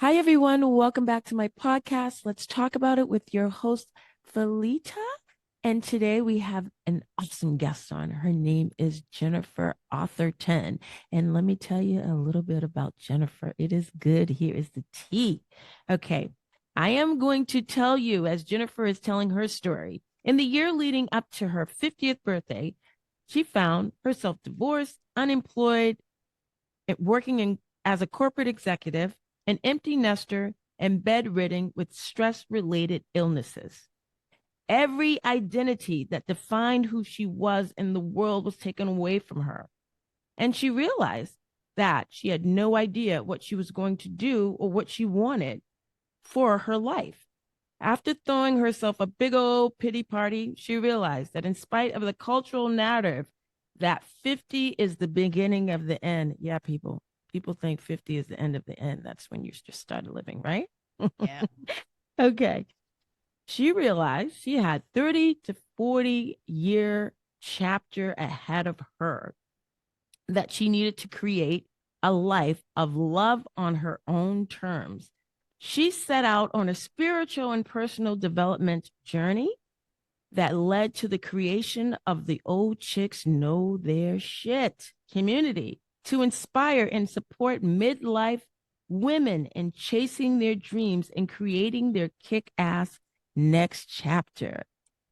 Hi, everyone. Welcome back to my podcast. Let's talk about it with your host, Felita. And today we have an awesome guest on. Her name is Jennifer Atherton. And let me tell you a little bit about Jennifer. It is good. Here is the tea. Okay. I am going to tell you, as Jennifer is telling her story, in the year leading up to her 50th birthday, she found herself divorced, unemployed, working as a corporate executive, an empty nester, and bedridden with stress related illnesses. Every identity that defined who she was in the world was taken away from her. And she realized that she had no idea what she was going to do or what she wanted for her life. After throwing herself a big old pity party, she realized that in spite of the cultural narrative that 50 is the beginning of the end. Yeah, people think 50 is the end of the end. That's when you just started living, right? Yeah. Okay. She realized she had 30 to 40-year chapter ahead of her, that she needed to create a life of love on her own terms. She set out on a spiritual and personal development journey that led to the creation of the Old Chicks Know Their Shit community to inspire and support midlife women in chasing their dreams and creating their kick ass next chapter.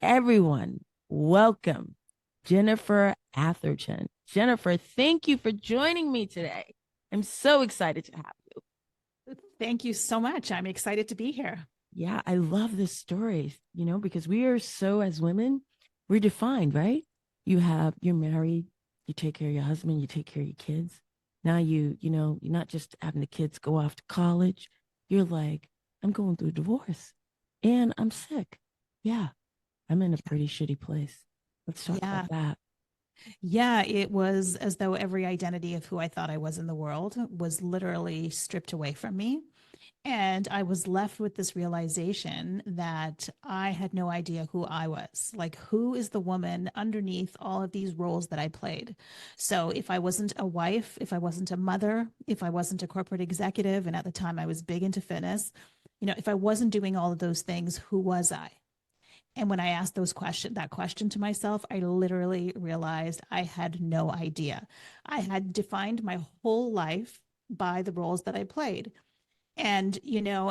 Everyone, welcome Jennifer Atherton. Jennifer, thank you for joining me today. I'm so excited to have you. Thank you so much. I'm excited to be here. Yeah, I love this story, because we are so, as women, we're defined, right? You're married, you take care of your husband, you take care of your kids. Now you're not just having the kids go off to college. You're like, I'm going through a divorce and I'm sick. Yeah, I'm in a pretty shitty place. Let's talk about Yeah. that. Yeah. It was as though every identity of who I thought I was in the world was literally stripped away from me. And I was left with this realization that I had no idea who I was. Like, who is the woman underneath all of these roles that I played? So, if I wasn't a wife, if I wasn't a mother, if I wasn't a corporate executive, and at the time I was big into fitness, if I wasn't doing all of those things, who was I? And when I asked that question to myself, I literally realized I had no idea. I had defined my whole life by the roles that I played. And,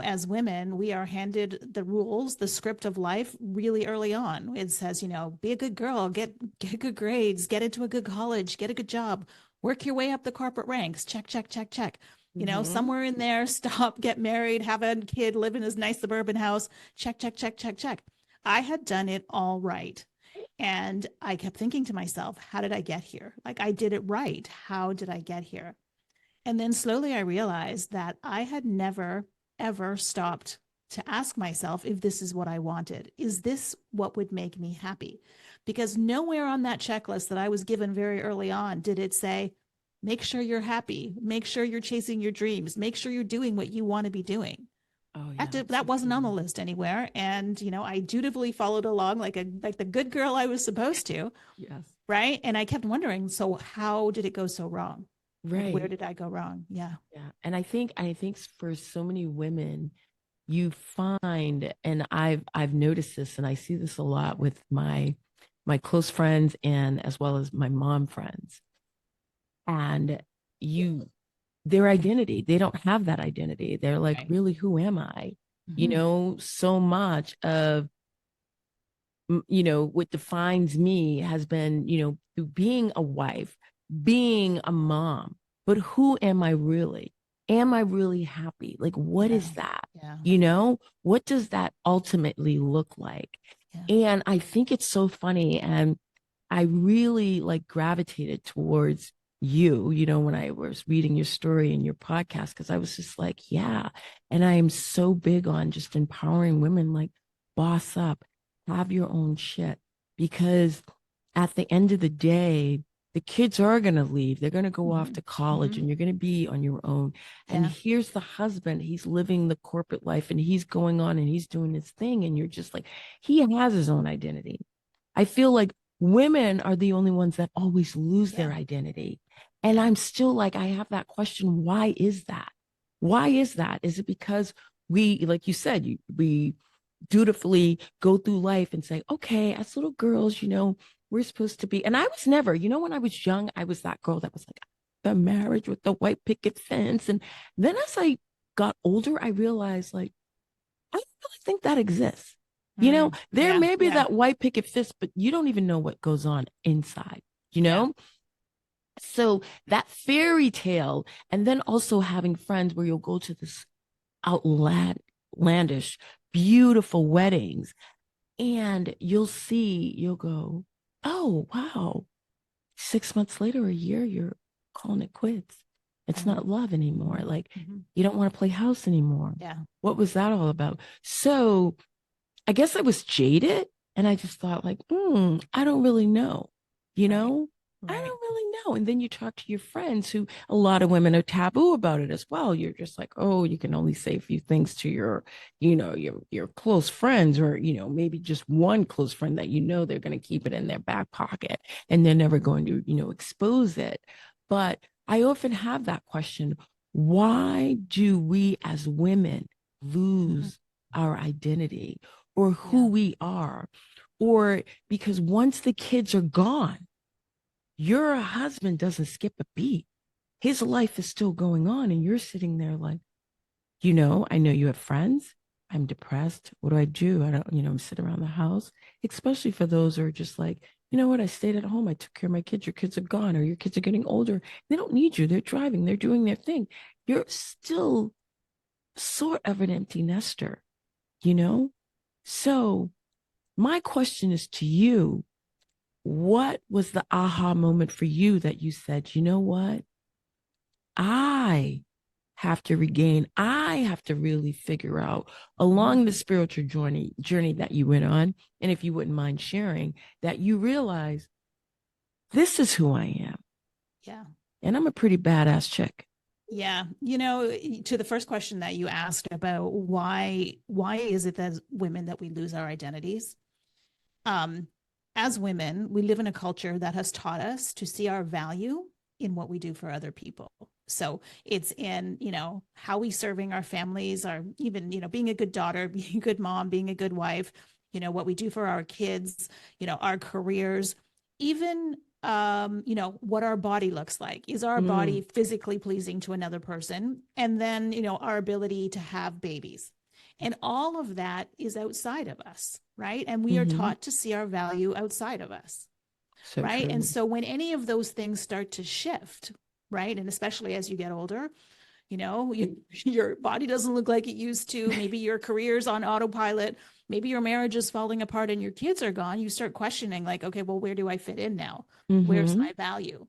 as women, we are handed the rules, the script of life really early on. It says, be a good girl, get good grades, get into a good college, get a good job, work your way up the corporate ranks, check, check, check, check. Mm-hmm. Somewhere in there, stop, get married, have a kid, live in this nice suburban house, check, check, check, check, check. I had done it all right. And I kept thinking to myself, how did I get here? Like, I did it right. How did I get here? And then slowly I realized that I had never, ever stopped to ask myself if this is what I wanted. Is this what would make me happy? Because nowhere on that checklist that I was given very early on did it say, make sure you're happy, make sure you're chasing your dreams, make sure you're doing what you want to be doing. Oh yeah, That, that's so that wasn't on the true. list anywhere. And, I dutifully followed along like the good girl I was supposed to. Yes. Right. And I kept wondering, so how did it go so wrong? Like, where Right. did I go wrong? Yeah. Yeah. And I think for so many women, you find, and I've noticed this, and I see this a lot with my close friends and as well as my mom friends. And you their identity, they don't have that identity. They're like, Right. really, who am I? Hmm. So much of what defines me has been, through being a wife, being a mom. But who am I really? Am I really happy? Like, what Yeah. is that? Yeah. What does that ultimately look like? Yeah. And I think it's so funny. And I really like gravitated towards when I was reading your story and your podcast, because I was just like, yeah. And I am so big on just empowering women, like, boss up, have your own shit. Because at the end of the day, the kids are going to leave. They're going to go off Hmm. to college Hmm. and you're going to be on your own. And Yeah. here's the husband. He's living the corporate life and he's going on and he's doing his thing. And you're just like, he has his own identity. I feel like women are the only ones that always lose Yeah. their identity. And Yeah. I'm still like, I have that question. Why is that? Why is that? Is it because we, like you said, we dutifully go through life and say, okay, as little girls, we're supposed to be. And I was never, when I was young, I was that girl that was like, the marriage with the white picket fence. And then as I got older, I realized, like, I don't really think that exists. There Yeah, may be yeah, that white picket fence, but you don't even know what goes on inside, you yeah. know? So that fairy tale, and then also having friends where you'll go to this outlandish, beautiful weddings, and you'll go, oh, wow. 6 months later, a year, you're calling it quits. It's Mm-hmm. not love anymore. Like, Mm-hmm. you don't want to play house anymore. Yeah. What was that all about? So I guess I was jaded and I just thought, like, I don't really know, you Right. know? I Right. don't really know. And then you talk to your friends who a lot of women are taboo about it as well. You're just like, oh, you can only say a few things to your close friends, or, maybe just one close friend that they're going to keep it in their back pocket and they're never going to, expose it. But I often have that question. Why do we as women Mm-hmm. lose our identity or Yeah. who we are? Or because once the kids are gone, your husband doesn't skip a beat. His life is still going on, and you're sitting there like, I know you have friends. I'm depressed. What do I do? I don't, sit around the house, especially for those who are just like, you know what? I stayed at home. I took care of my kids. Your kids are gone, or your kids are getting older. They don't need you. They're driving, they're doing their thing. You're still sort of an empty nester, you know? So, my question is to you, what was the aha moment for you that you said, you know what? I have to regain, I have to really figure out along the spiritual journey that you went on, and if you wouldn't mind sharing, that you realize this is who I am. Yeah. And I'm a pretty badass chick. Yeah. To the first question that you asked about why is it that as women that we lose our identities? Um, as women, we live in a culture that has taught us to see our value in what we do for other people. So it's in, how we serving our families, our even, being a good daughter, being a good mom, being a good wife, what we do for our kids, our careers, even what our body looks like. Is our Mm, body physically pleasing to another person? And then, our ability to have babies. And all of that is outside of us, right? And we are mm-hmm. taught to see our value outside of us, So right? And true. so when any of those things start to shift, right? And especially as you get older, your body doesn't look like it used to. Maybe your career's on autopilot. Maybe your marriage is falling apart and your kids are gone. You start questioning, like, okay, well, where do I fit in now? Where's Mm-hmm. my value?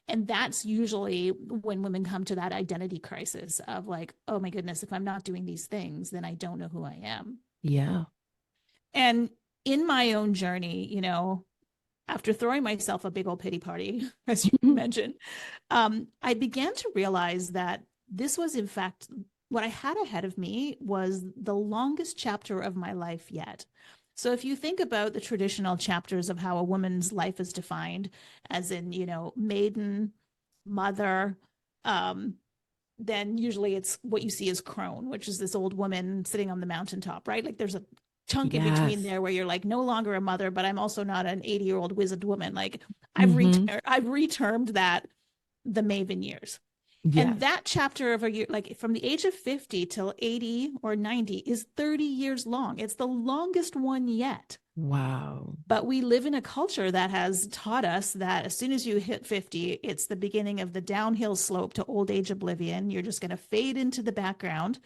And that's usually when women come to that identity crisis of like, oh my goodness, if I'm not doing these things, then I don't know who I am. Yeah. And in my own journey, after throwing myself a big old pity party, as you mentioned, I began to realize that this was, in fact, what I had ahead of me was the longest chapter of my life yet. So if you think about the traditional chapters of how a woman's life is defined, as in, maiden, mother, um, then usually it's what you see as crone, which is this old woman sitting on the mountaintop, right? Like there's a chunk in between Yes. there where you're like no longer a mother, but I'm also not an 80-year-old wizened woman. Like Mm-hmm. I've retermed that the Maven years. And Yes. that chapter of a year, like from the age of 50 till 80 or 90, is 30 years long. It's the longest one yet. Wow. But we live in a culture that has taught us that as soon as you hit 50, it's the beginning of the downhill slope to old age oblivion. You're just going to fade into the background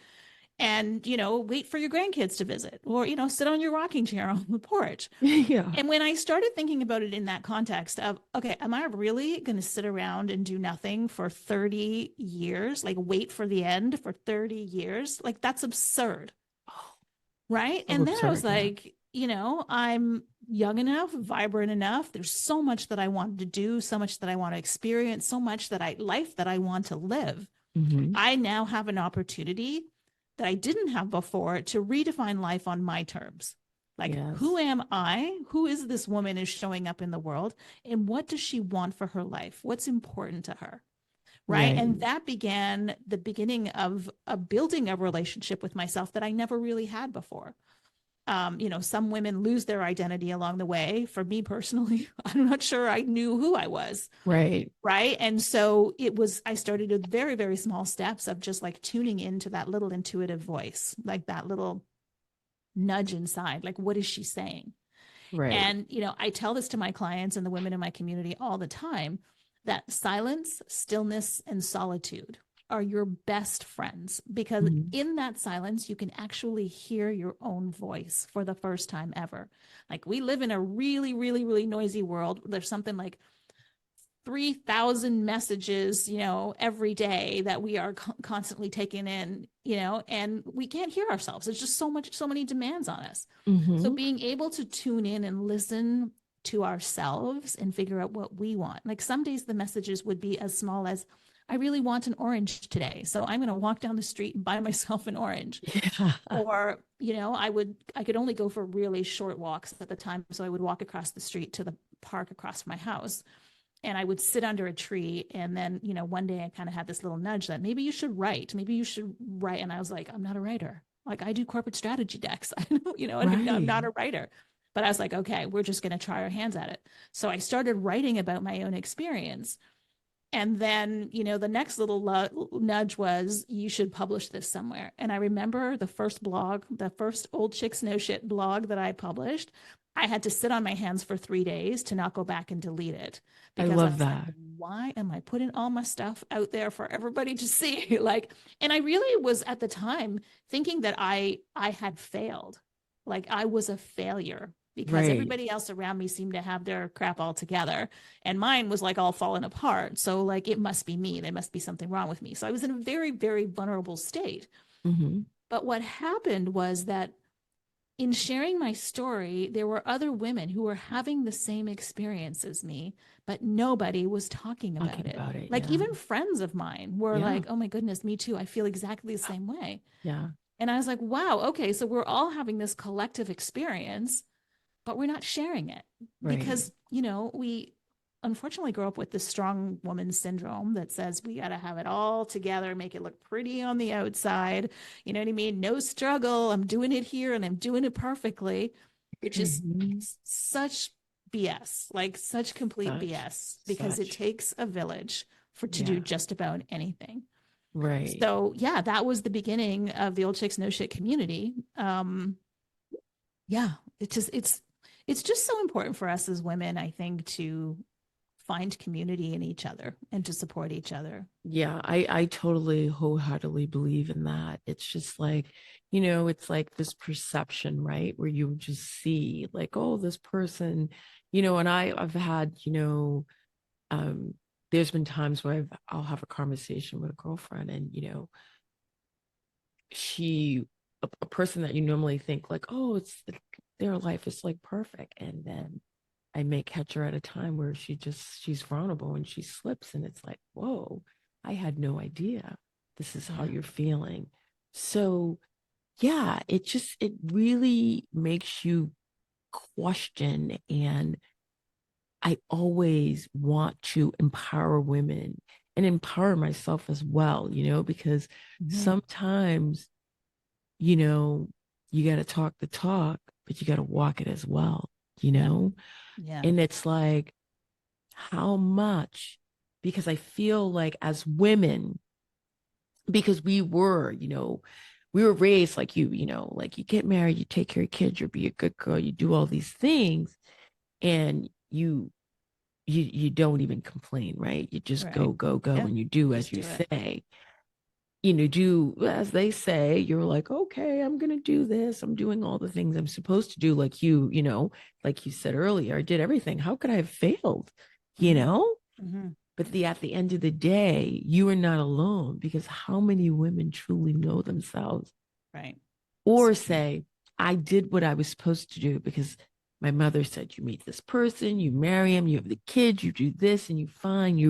and, wait for your grandkids to visit or, sit on your rocking chair on the porch. Yeah. And when I started thinking about it in that context of, okay, am I really going to sit around and do nothing for 30 years? Like wait for the end for 30 years? Like that's absurd. Oh, Right. so And then I was absurd. Yeah. like, I'm young enough, vibrant enough. There's so much that I want to do, so much that I want to experience, so much life that I want to live. Mm-hmm. I now have an opportunity that I didn't have before to redefine life on my terms. Like, who Yes. am I? Who is this woman is showing up in the world? And what does she want for her life? What's important to her? right? Right. And that began the beginning of a building a relationship with myself that I never really had before. Some women lose their identity along the way. For me personally, I'm not sure I knew who I was. Right. Right. And so I started with very, very small steps of just like tuning into that little intuitive voice, like that little nudge inside. Like, what is she saying? Right. And, I tell this to my clients and the women in my community all the time that silence, stillness, and solitude are your best friends because Mhm. in that silence, you can actually hear your own voice for the first time ever. Like we live in a really, really, really noisy world. There's something like 3,000 messages, every day that we are constantly taking in, and we can't hear ourselves. There's just so many demands on us. So Mhm. being able to tune in and listen to ourselves and figure out what we want. Like some days the messages would be as small as, I really want an orange today. So I'm going to walk down the street and buy myself an orange. Yeah. Or, I could only go for really short walks at the time. So I would walk across the street to the park across from my house and I would sit under a tree. And then, one day I kind of had this little nudge that maybe you should write. Maybe you should write. And I was like, I'm not a writer. Like I do corporate strategy decks. I don't, I'm not Right. a writer. But I was like, okay, we're just going to try our hands at it. So I started writing about my own experience. And then, the next little nudge was you should publish this somewhere. And I remember the first Old Chicks No Shit blog that I published. I had to sit on my hands for 3 days to not go back and delete it I because I love was like, that. why am I putting all my stuff out there for everybody to see? Like, and I really was at the time thinking that I had failed. Like I was a failure because Right. everybody else around me seemed to have their crap all together and mine was like all falling apart. So like it must be me. There must be something wrong with me. So I was in a very, very vulnerable state. Mhm. But what happened was that in sharing my story, there were other women who were having the same experience as me, but nobody was talking Talking about it. about it. Like Yeah. even friends of mine were Yeah. like, oh my goodness, me too. I feel exactly the same way. Yeah. And I was like, wow, okay, so we're all having this collective experience but we're not sharing it Right. because we unfortunately grow up with this strong woman syndrome that says we got to have it all together, make it look pretty on the outside, you know what I mean, no struggle, I'm doing it here and I'm doing it perfectly, which is Mhm. such BS, like such complete Such. BS, because it Such. takes a village for to do Yeah. just about anything. Right. So yeah, that was the beginning of the Old Chicks No Shit community. Yeah, it's just so important for us as women, I think, to find community in each other and to support each other. Yeah, I totally wholeheartedly believe in that. It's just like, it's like this perception, right? Where you just see like, oh, this person, and I've had, um, there's been times where I'll have a conversation with a girlfriend and, she a person that you normally think like, oh, their life is like perfect. And then I may catch her at a time where she's vulnerable and she slips and it's like, whoa, I had no idea this is how Yeah. you're feeling. So yeah, it really makes you question. And I always want to empower women and empower myself as well, because Mhm. sometimes, you know, you got to talk the talk, but you got to walk it as well, you Yeah. know? Yeah. And it's like, how much? Because I feel like as women, because we were raised like like you get married, you take care of kids, you be a good girl, you do all these things, and you don't even complain, right? You just Right. go, go, go, Yeah. and you do as Just you do it. say. Do as they say. You're like, okay, I'm gonna do this. I'm doing all the things I'm supposed to do, like like you said earlier, I did everything. How could I have failed? You Hmm. know? Hmm. But at the end of the day, you are not alone because how many women truly know themselves Right. or So true. say, I did what I was supposed to do because my mother said you meet this person, you marry him, you have the kids, you do this, and you find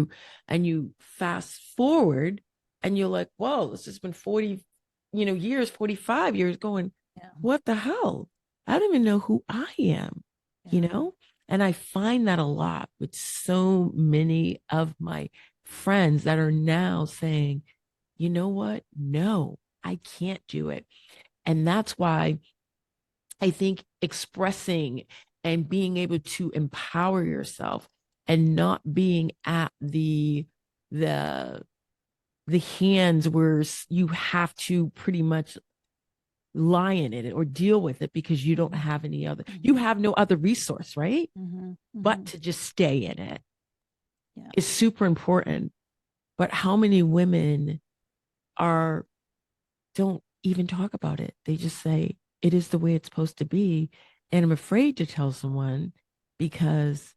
and you fast forward and you're like, whoa, this has been 40, years, 45 years going, Yeah. what the hell? I don't even know who I am, you Yeah. know? And I find that a lot with so many of my friends that are now saying, you know what? No, I can't do it. And that's why I think expressing and being able to empower yourself and not being at the the hands where you have to pretty much lie in it or deal with it because you don't Mm-hmm. have any other, you Mm-hmm. have no other resource, right? Mm-hmm. But Mm-hmm. to just stay in it Yeah. is super important. But how many women are don't even talk about it? They just say it is the way it's supposed to be. And I'm afraid to tell someone because,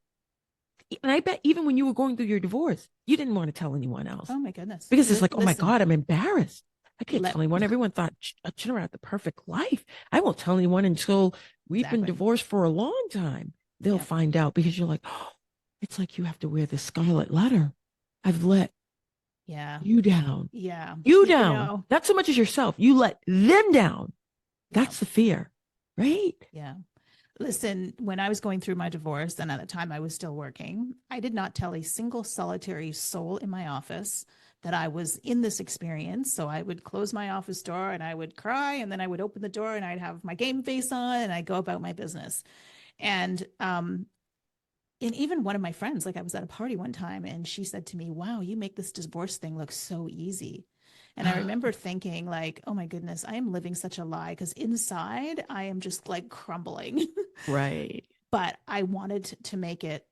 and I bet even when you were going through your divorce, you didn't want to tell anyone else Oh my goodness. because it's like, oh my Listen, God, I'm embarrassed. I can't let tell anyone. Everyone thought Jennifer had the perfect life. I won't tell anyone until we've been exactly. divorced for a long time. They'll Yeah. find out because you're like, oh, it's like you have to wear this scarlet letter. I've let Yeah. you down. Yeah. You You down. know, Not so much as yourself. You let them down. yeah. That's the fear, right? Yeah. Listen, when I was going through my divorce, and at the time I was still working, I did not tell a single solitary soul in my office that I was in this experience. So I would close my office door and I would cry, and then I would open the door and I'd have my game face on and I'd go about my business. And even one of my friends, like I was at a party one time and she said to me, "Wow, you make this divorce thing look so easy." And I remember thinking, like, oh my goodness, I am living such a lie because inside I am just like crumbling. Right. But I wanted to make it,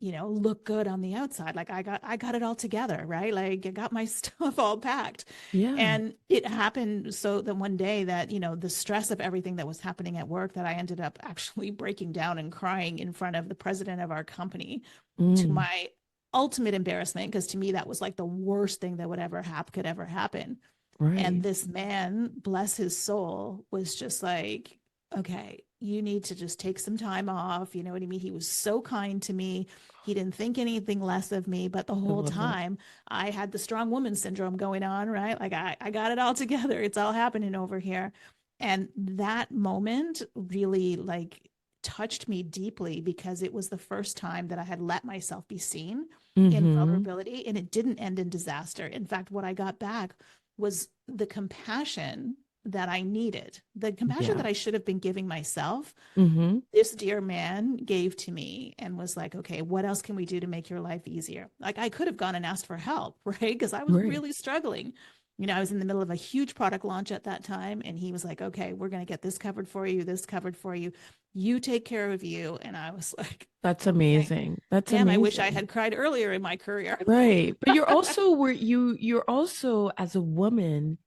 look good on the outside. Like I got it all together, right? Like I got my stuff all packed. Yeah. And it happened so that one day that, the stress of everything that was happening at work, that I ended up actually breaking down and crying in front of the president of our company, to Mm, my ultimate embarrassment, because to me that was like the worst thing that would ever could ever happen. And right. this man, bless his soul, was just like, okay, you need to just take some time off. You know what I mean? He was so kind to me. He didn't think anything less of me. But the I whole love that. time, I had the strong woman syndrome going on, right? Like I got it all together. It's all happening over here. And that moment really like touched me deeply, because it was the first time that I had let myself be seen in Mm-hmm. vulnerability, and it didn't end in disaster. In fact, what I got back was the compassion that I needed, the compassion Yeah. that I should have been giving myself. Mm-hmm. This dear man gave to me and was like, okay, what else can we do to make your life easier? Like I could have gone and asked for help, right? Because I was Right. really struggling. I was in the middle of a huge product launch at that time. And he was like, okay, we're going to get this covered for you, this covered for you. You take care of you. And I was like, That's okay, amazing. That's damn, I wish I amazing. had cried earlier in my career. Right. But you're also as a woman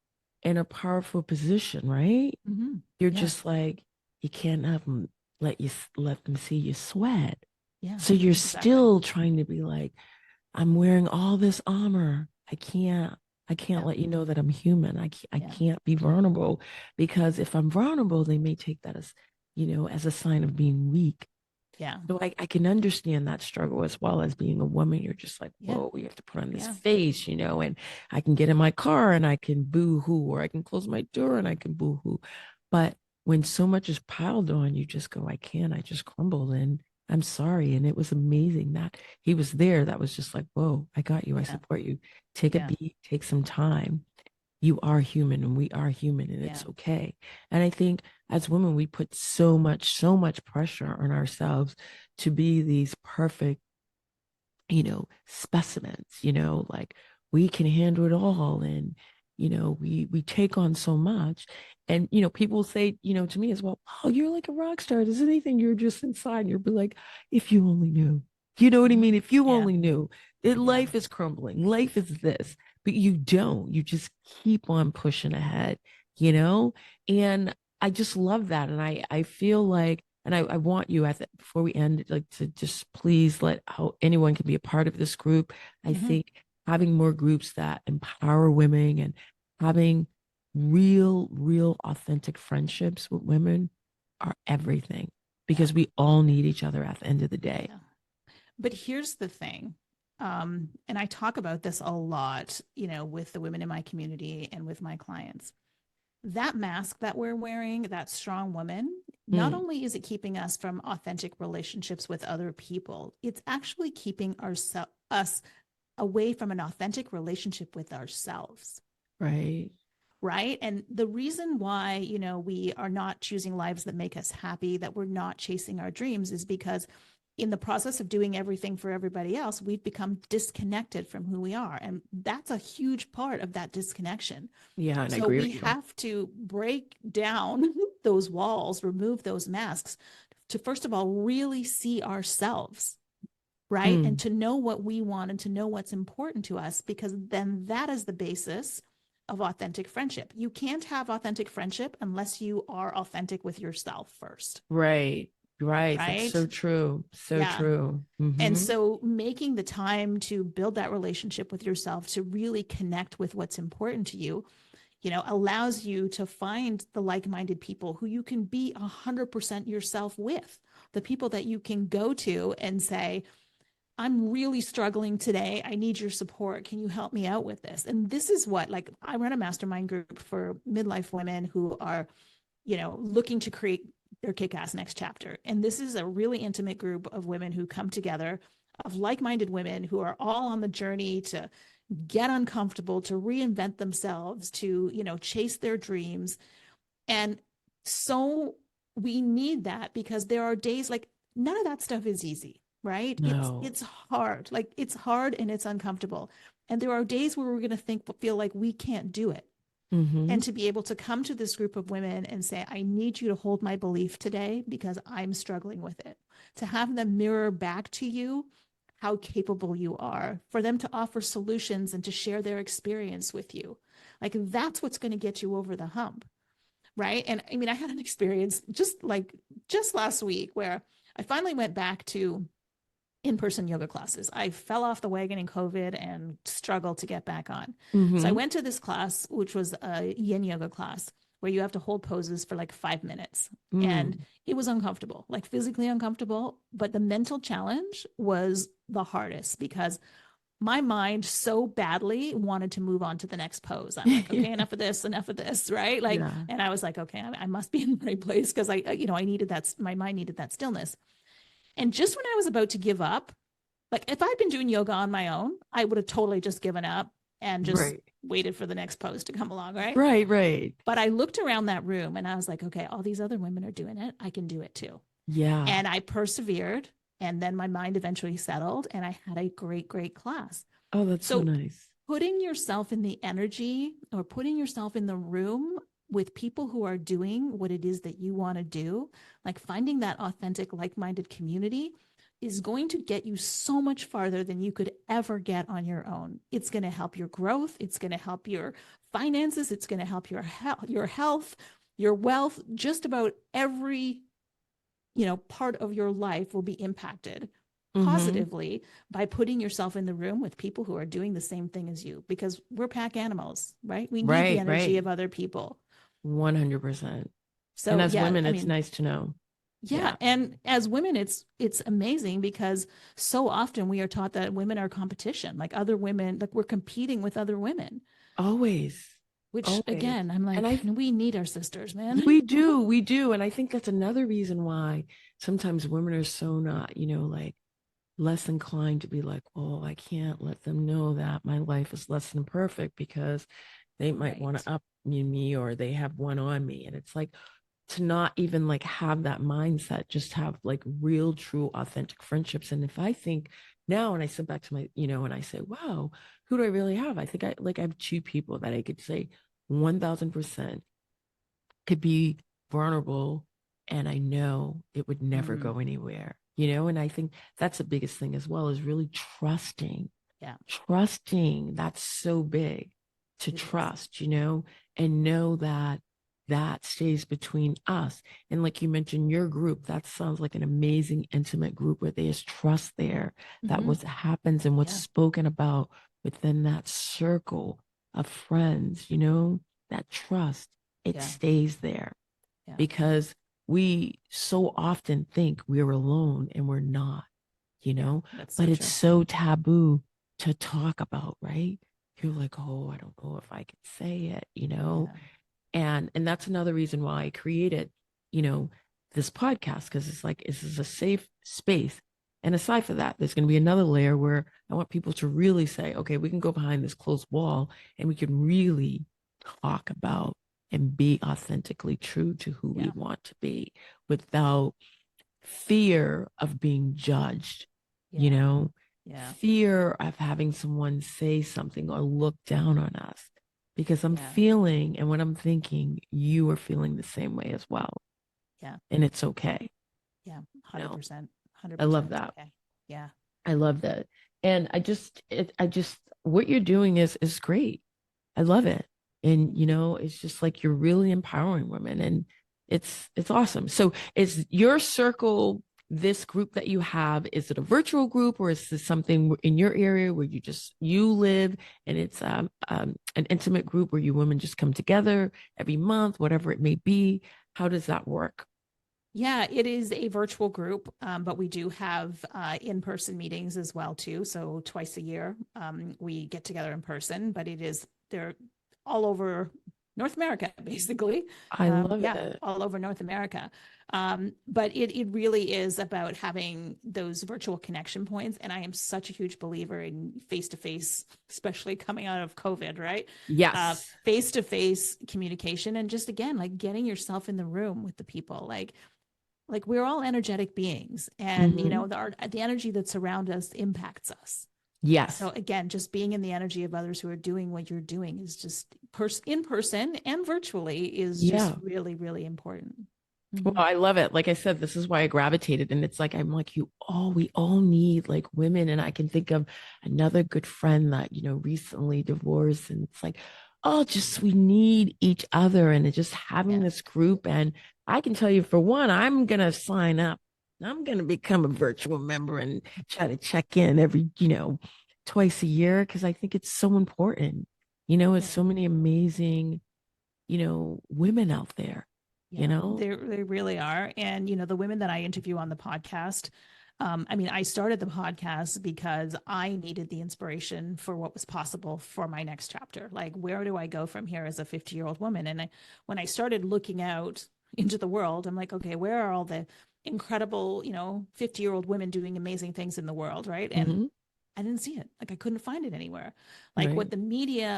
in a powerful position, right? Mm-hmm. You're Yeah. just like you can't have them let them see you sweat. Yeah. So you're Exactly. still trying to be like, I'm wearing all this armor. I can't Yeah. let you know that I'm human. I Yeah. can't be vulnerable because if I'm vulnerable, they may take that as, as a sign of being weak. Yeah. So I can understand that struggle as well as being a woman. You're just like, Yeah. whoa, we have to put on this Yeah. face, and I can get in my car and I can boo hoo, or I can close my door and I can boo hoo. But when so much is piled on, you just go, I can't, I just crumble. And I'm sorry. And it was amazing that he was there. That was just like, whoa, I got you. I Yeah. support you. Take a Yeah. beat, take some time. You are human and we are human and Yeah. it's okay. And I think as women, we put so much pressure on ourselves to be these perfect, specimens, like we can handle it all. And, we take on so much. And, people say, to me as well, oh, you're like a rock star. There's anything you're just inside. You'll be like, if you only knew. You know what I Hmm. mean? If you Yeah. only knew. Yeah. Life is crumbling. Life is this, but you don't. You just keep on pushing ahead, you know? And I just love that. And I feel like, and I want you before we end, like to just please let how anyone can be a part of this group. I Hmm. think having more groups that empower women and having real authentic friendships with women are everything Yeah. because we all need each other at the end of the day. Yeah. But here's the thing. And I talk about this a lot, with the women in my community and with my clients. That mask that we're wearing, that strong woman, not Mm, only is it keeping us from authentic relationships with other people, it's actually keeping us away from an authentic relationship with ourselves. Right. Right. And the reason why, we are not choosing lives that make us happy, that we're not chasing our dreams, is because in the process of doing everything for everybody else, we've become disconnected from who we are. And that's a huge part of that disconnection. Yeah, and I So agree we with you. have to break down those walls, remove those masks to, first of all, really see ourselves, right? And Mm, to know what we want and to know what's important to us, because then that is the basis of authentic friendship. You can't have authentic friendship unless you are authentic with yourself first, right. Right. That's right? so true. So Yeah. true. And Mm-hmm. so making the time to build that relationship with yourself, to really connect with what's important to you, allows you to find the like-minded people who you can be 100% yourself with, the people that you can go to and say, I'm really struggling today. I need your support. Can you help me out with this? And this is what, like, I run a mastermind group for midlife women who are, looking to create their kick-ass next chapter. And this is a really intimate group of women who come together, of like-minded women who are all on the journey to get uncomfortable, to reinvent themselves, to, chase their dreams. And so we need that, because there are days, like, none of that stuff is easy, right? it's No. it's hard, like it's hard and it's uncomfortable. And there are days where we're going to feel like we can't do it. Mm-hmm. And to be able to come to this group of women and say, I need you to hold my belief today because I'm struggling with it. To have them mirror back to you how capable you are, for them to offer solutions and to share their experience with you. Like, that's what's going to get you over the hump. Right. And I mean, I had an experience just last week where I finally went back to in-person yoga classes. I fell off the wagon in COVID and struggled to get back on. So I Mm-hmm. went to this class, which was a yin yoga class where you have to hold poses for like 5 minutes. And Mm. it was uncomfortable, like physically uncomfortable, but the mental challenge was the hardest because my mind so badly wanted to move on to the next pose. I'm like, okay, enough of this, right? Like, Yeah. and I was like, okay, I must be in the right place because I needed that. My mind needed that stillness. And just when I was about to give up, like if I'd been doing yoga on my own, I would have totally just given up and just Right. waited for the next pose to come along, right? Right. Right. But I looked around that room and I was like, okay, all these other women are doing it. I can do it too. Yeah. And I persevered. And then my mind eventually settled and I had a great, great class. Oh, that's so So nice. putting yourself in the energy or putting yourself in the room with people who are doing what it is that you want to do, like finding that authentic, like minded community, is going to get you so much farther than you could ever get on your own. It's going to help your growth. It's going to help your finances. It's going to help your health, your wealth. Just about every part of your life will be impacted Mm-hmm. positively by putting yourself in the room with people who are doing the same thing as you, because we're pack animals, right? We need the Right. energy Right. of other people. 100%. And So as yeah, women, I it's mean, nice to know. yeah, Yeah. and as women, it's amazing because so often we are taught that women are competition, like other women, like we're competing with other women, Always. which Always. again, I'm And like, I we need our sisters, man. We do, we do. And I think that's another reason why sometimes women are so not, like less inclined to be like, oh, I can't let them know that my life is less than perfect because they might want Right. to up me or they have one on me. And it's like to not even like have that mindset, just have like real, true, authentic friendships. And if I think now and I sit back to my, and I say, wow, who do I really have? I think I have two people that I could say 1000% could be vulnerable and I know it would never Mm-hmm. go anywhere, and I think that's the biggest thing as well is really trusting. Yeah, Trusting, that's so big to it is. trust, and know that that stays between us. And like you mentioned, your group, that sounds like an amazing, intimate group where there's trust there, that Mm-hmm. what happens and what's Yeah, spoken about within that circle of friends, that trust, it yeah, stays there yeah. because we so often think we're alone and we're not, Yeah, that's but so it's true. so taboo to talk about, right? You're like, oh, I don't know if I can say it, Yeah. and that's another reason why I created, you know, this podcast because it's like this is a safe space And aside from that, there's going to be another layer where I want people to really say, okay, we can go behind this closed wall and we can really talk about and be authentically true to who we Yeah. want to be without fear of being judged, you Yeah. know, Yeah. fear of having someone say something or look down on us. Because I'm Yeah. feeling and what I'm thinking, you are feeling the same way as well. Yeah. And it's okay. Yeah. You know, 100%. I love 100% it's that. okay. Yeah. I love that. And I just, what you're doing is great. I love it. And, Thank you. it's just like you're really empowering women and it's awesome. So is your circle, this group that you have, is it a virtual group or is this something in your area where you live and it's an intimate group where you women just come together every month, whatever it may be? How does that work? Yeah, it is a virtual group, but we do have in-person meetings as well too. So twice a year, we get together in person, but they're all over North America, basically. I love Yeah, it. all over North America. But it really is about having those virtual connection points. And I am such a huge believer in face-to-face, especially coming out of COVID, right? Yes. Face-to-face communication and just again, like getting yourself in the room with the people, like we're all energetic beings and Hmm. the energy that's around us impacts us. So Yes. again, just being in the energy of others who are doing what you're doing is just in person and virtually is just Yeah. really, really important. Well, Mm-hmm. I love it. Like I said, this is why I gravitated. And it's like, I'm like, we all need like women. And I can think of another good friend that, recently divorced. And it's like, oh, just we need each other. And it's just having Yeah. this group. And I can tell you, for one, I'm going to sign up. I'm going to become a virtual member and try to check in every, twice a year because I think it's so important. It's Yeah. so many amazing, women out there, you Yeah, know? they really are. And the women that I interview on the podcast, I mean, I started the podcast because I needed the inspiration for what was possible for my next chapter. Like, where do I go from here as a 50-year-old woman? And when I started looking out into the world, I'm like, okay, where are all the incredible, 50-year-old women doing amazing things in the world, right? And Hmm. I didn't see it. Like I couldn't find it anywhere. Like Right.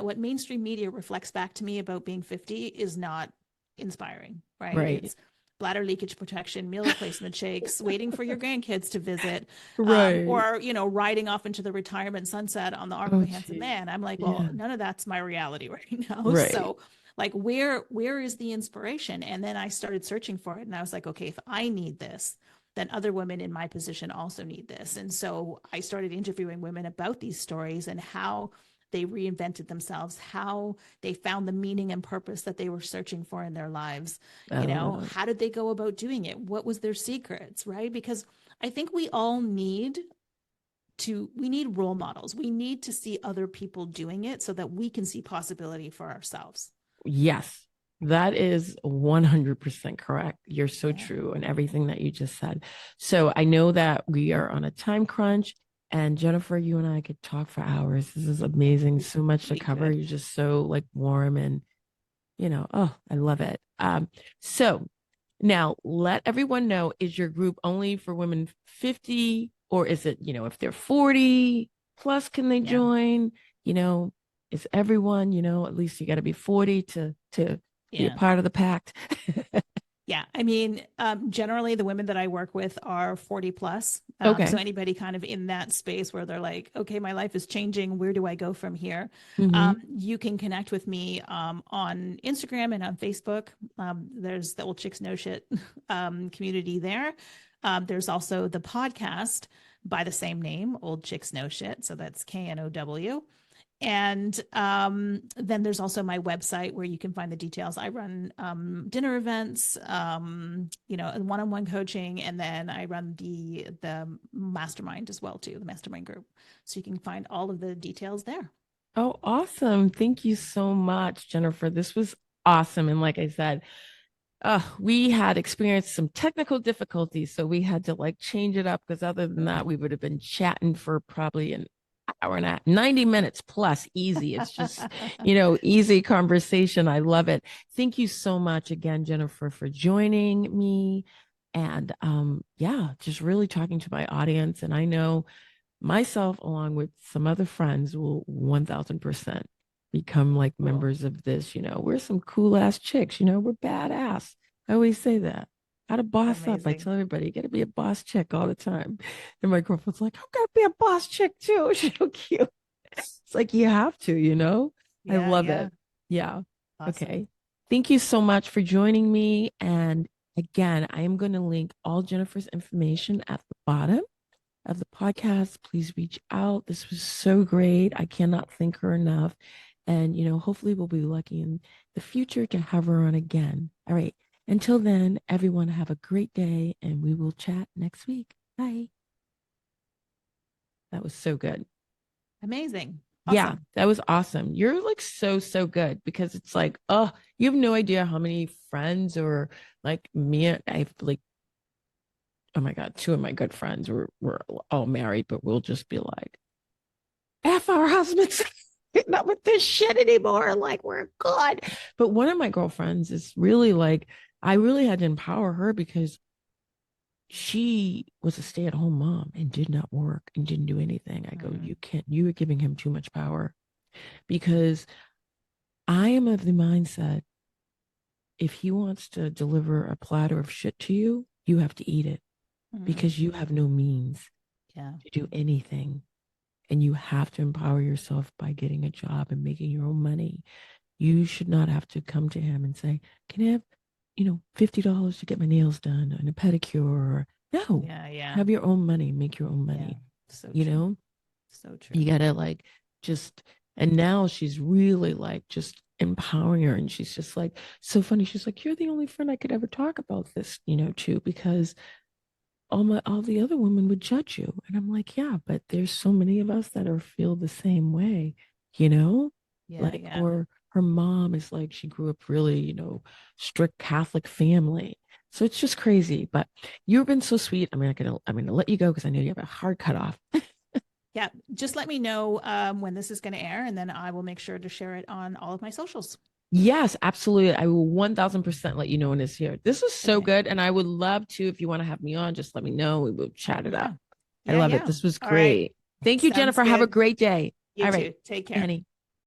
what mainstream media reflects back to me about being 50 is not inspiring, right? Right. It's bladder leakage protection, meal replacement shakes, waiting for your grandkids to visit, Right. or riding off into the retirement sunset on the arm of Oh, a handsome gee. man. I'm like, well, Yeah. none of that's my reality right now. Right. So, like, where is the inspiration? And then I started searching for it, and I was like, okay, if I need this, then other women in my position also need this. And so I started interviewing women about these stories and how they reinvented themselves, how they found the meaning and purpose that they were searching for in their lives. I love it. How did they go about doing it? What was their secrets, right? Because I think we all we need role models. We need to see other people doing it so that we can see possibility for ourselves. Yes. That is 100% correct. You're so Yeah. true in everything that you just said. So I know that we are on a time crunch, and Jennifer, you and I could talk for hours. This is amazing. So much to We cover. could. You're just so like warm and, oh, I love it. So now let everyone know, is your group only for women 50 or is it, if they're 40 plus, can they Yeah. join? You know, is everyone, at least you got to be 40 to be a Yeah. part of the pact. Yeah, I mean, generally the women that I work with are 40 plus. So Okay. anybody kind of in that space where they're like, okay, my life is changing. Where do I go from here? Mm-hmm. You can connect with me on Instagram and on Facebook. There's the Old Chicks Know Shit community there. There's also the podcast by the same name, Old Chicks Know Shit. So that's KNOW. And then there's also my website where you can find the details. I run dinner events, and one-on-one coaching, and then I run the mastermind as well too, the mastermind group. So you can find all of the details there. Oh, awesome. Thank you so much, Jennifer. This was awesome. And like I said, we had experienced some technical difficulties, so we had to like change it up because other than that, we would have been chatting for probably an hour and a half, 90 minutes plus easy. It's just, easy conversation. I love it. Thank you so much again, Jennifer, for joining me. And yeah, just really talking to my audience. And I know myself, along with some other friends, will 1000% become like Cool. members of this. We're some cool ass chicks, we're badass. I always say that. How to boss up. I Amazing. tell everybody, you got to be a boss chick all the time. And my girlfriend's like, I'm going to be a boss chick too. She's so cute. It's like, you have to. I Yeah, love yeah. it. Yeah. Awesome. Okay. Thank you so much for joining me. And again, I am going to link all Jennifer's information at the bottom of the podcast. Please reach out. This was so great. I cannot thank her enough. And, hopefully we'll be lucky in the future to have her on again. All right. Until then, everyone have a great day and we will chat next week. Bye. That was so good. Amazing. Yeah, Awesome. that was awesome. You're like so, so good because it's like, oh, you have no idea how many friends or like me, I've like, oh my God, two of my good friends were all married, but we'll just be like, F our husbands. Not with this shit anymore. Like, we're good. But one of my girlfriends is really like, I really had to empower her because she was a stay-at-home mom and did not work and didn't do anything. I go, you Mm, can't, you are giving him too much power because I am of the mindset if he wants to deliver a platter of shit to you, you have to eat it mm, because you have no means yeah. to do anything. And you have to empower yourself by getting a job and making your own money. You should not have to come to him and say, can I have, $50 to get my nails done and a pedicure? Or, no, Yeah, yeah. have your own money, make your own Yeah. money. So You true. know, So true. you gotta like just, and now she's really like just empowering her. And she's just like, so funny. She's like, you're the only friend I could ever talk about this, to, because all the other women would judge you. And I'm like, yeah, but there's so many of us that are feel the same way, you know? Yeah, Like, yeah. or her mom is like, she grew up really, strict Catholic family. So it's just crazy. But you've been so sweet. I'm gonna let you go because I know you have a hard cutoff. Yeah. Just let me know when this is going to air, and then I will make sure to share it on all of my socials. Yes, absolutely. I will 1000% let you know when it's here. This was so Okay. good. And I would love to, if you want to have me on, just let me know. We will chat it Yeah. up. I Yeah, love it. yeah. This was All right. great. Thank you, Sounds Jennifer. Have a good. great day. You All right, too. Take care. Annie.